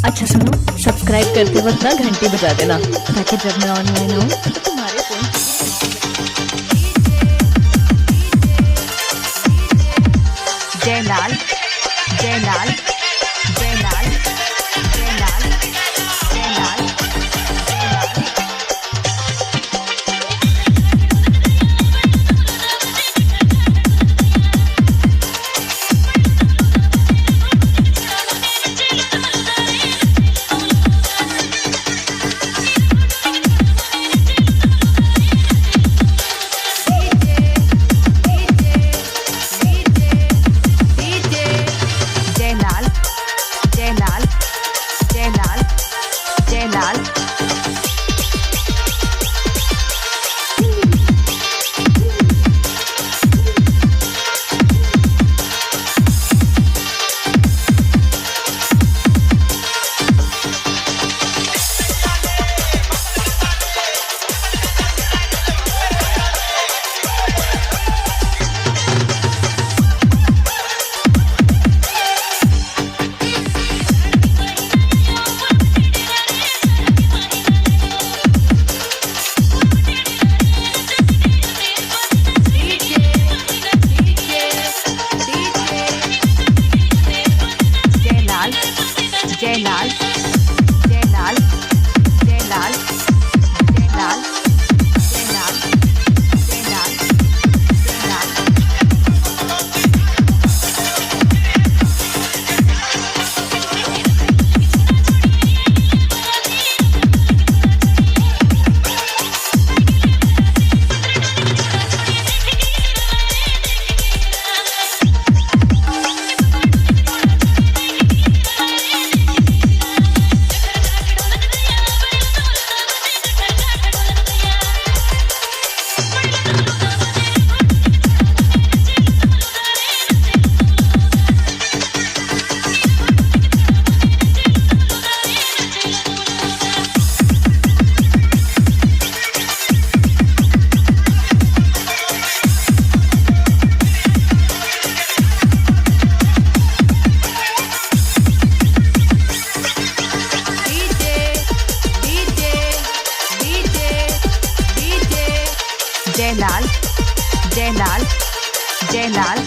अच्छा सुनो, सब्सक्राइब करते वक्त ना घंटी बजा देना ताकि जब मैं ऑनलाइन आऊँ तो तुम्हारे फोन जयलाल जयलाल जयलाल जयलाल जयलाल जयलाल जयलाल जयलाल जयलाल जयलाल जयलाल जयलाल जयलाल जयलाल जयलाल जयलाल जयलाल जयलाल